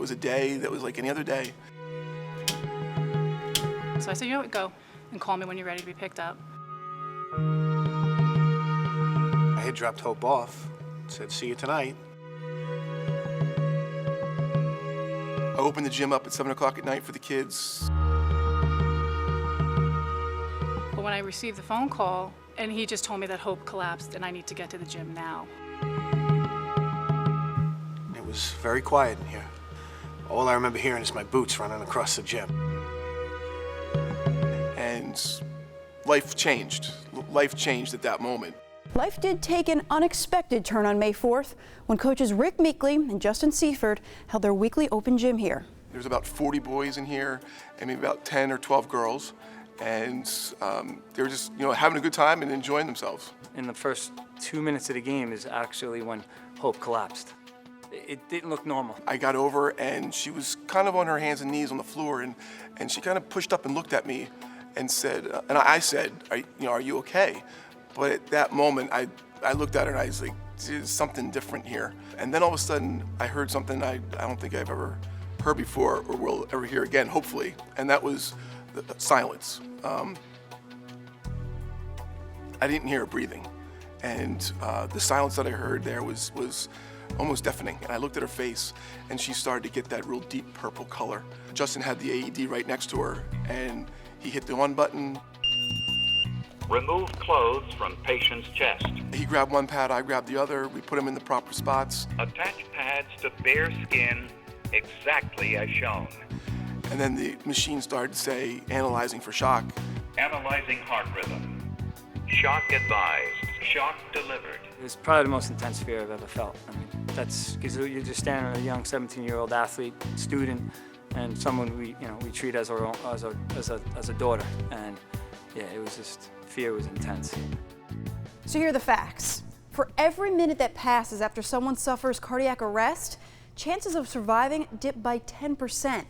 was a day that was like any other day. So I said, you know what, go and call me when you're ready to be picked up. I had dropped Hope off, said, see you tonight. I opened the gym up at 7 o'clock at night for the kids. But when I received the phone call, and he just told me that Hope collapsed and I need to get to the gym now. It was very quiet in here. All I remember hearing is my boots running across the gym. And life changed. Life changed at that moment. Life did take an unexpected turn on May 4th when coaches Rick Meekley and Justin Seaford held their weekly open gym here. There's about 40 boys in here and maybe about 10 or 12 girls. And they were just, having a good time and enjoying themselves. In the first 2 minutes of the game is actually when Hope collapsed. It didn't look normal. I got over and she was kind of on her hands and knees on the floor and she kind of pushed up and looked at me and said, and I said, are you okay? But at that moment, I looked at her and I was like, there's something different here. And then all of a sudden, I heard something I don't think I've ever heard before or will ever hear again, hopefully. And that was the silence. I didn't hear her breathing. And the silence that I heard there was almost deafening. And I looked at her face and she started to get that real deep purple color. Justin had the AED right next to her and he hit the on button. Remove clothes from patient's chest. He grabbed one pad, I grabbed the other. We put them in the proper spots. Attach pads to bare skin exactly as shown. And then the machine started to say, analyzing for shock. Analyzing heart rhythm. Shock advised. Shock delivered. It was probably the most intense fear I've ever felt. I mean, that's because you're just standing with a young 17-year-old athlete, student, and someone we treat as our own, as a daughter. And yeah, it was just, fear was intense. So here are the facts. For every minute that passes after someone suffers cardiac arrest, chances of surviving dip by 10%.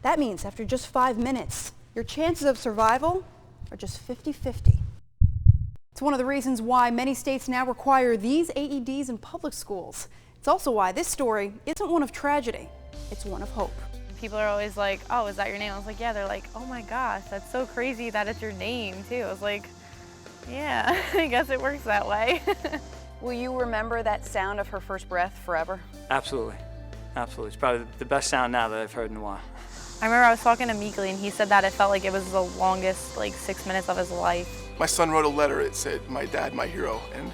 That means after just 5 minutes, your chances of survival are just 50-50. It's one of the reasons why many states now require these AEDs in public schools. It's also why this story isn't one of tragedy, it's one of hope. People are always like, oh, is that your name? I was like, yeah. They're like, oh my gosh, that's so crazy that it's your name too. I was like, yeah, I guess it works that way. Will you remember that sound of her first breath forever? Absolutely, absolutely. It's probably the best sound now that I've heard in a while. I remember I was talking to Meekley and he said that it felt like it was the longest 6 minutes of his life. My son wrote a letter, it said, my dad, my hero, and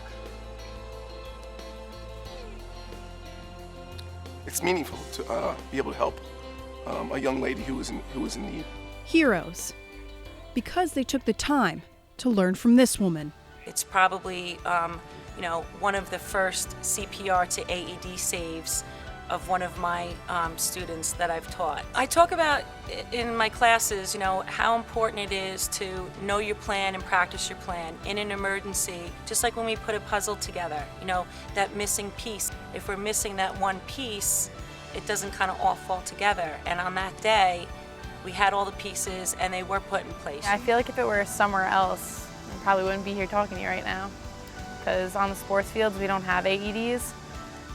it's meaningful to be able to help a young lady who was in need. Heroes, because they took the time to learn from this woman. It's probably, one of the first CPR to AED saves of one of my students that I've taught. I talk about in my classes, how important it is to know your plan and practice your plan in an emergency, just like when we put a puzzle together, that missing piece. If we're missing that one piece, it doesn't kind of all fall together. And on that day, we had all the pieces and they were put in place. I feel like if it were somewhere else, I probably wouldn't be here talking to you right now. Because on the sports fields, we don't have AEDs.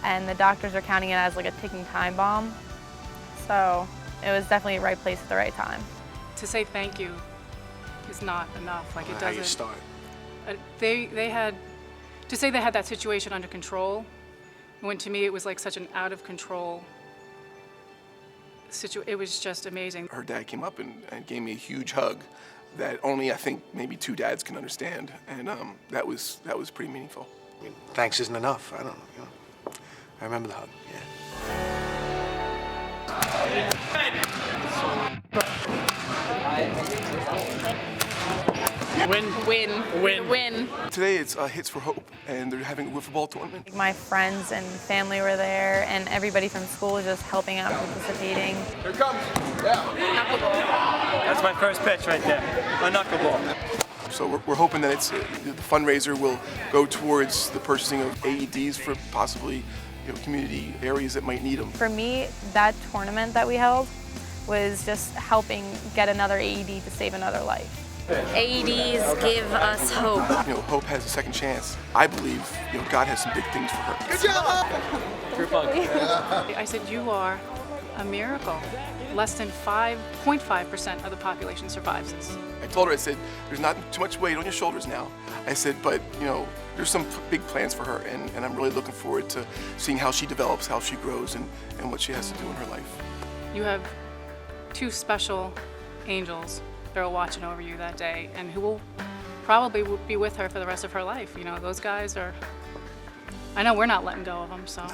And the doctors are counting it as like a ticking time bomb. So it was definitely the right place at the right time. To say thank you is not enough. It doesn't. How you start? They had to say they had that situation under control. When to me it was like such an out of control situation. It was just amazing. Her dad came up and gave me a huge hug that only I think maybe 2 dads can understand, and that was pretty meaningful. I mean, thanks isn't enough. I don't know. I remember the hug. Win. Today it's Hits for Hope, and they're having a wiffle ball tournament. My friends and family were there, and everybody from school was just helping out, participating. Here it comes. Yeah. Knuckleball. That's my first pitch right there, a knuckleball. So we're hoping that the fundraiser will go towards the purchasing of AEDs for possibly community areas that might need them. For me, that tournament that we held was just helping get another AED to save another life. AEDs give us hope. Hope has a second chance. I believe, God has some big things for her. Good job! I said, you are a miracle. Less than 5.5% of the population survives this. I told her, I said, there's not too much weight on your shoulders now. I said, but there's some big plans for her, and I'm really looking forward to seeing how she develops, how she grows, and what she has to do in her life. You have two special angels that are watching over you that day, and who will probably be with her for the rest of her life. Those guys are, I know we're not letting go of them, so.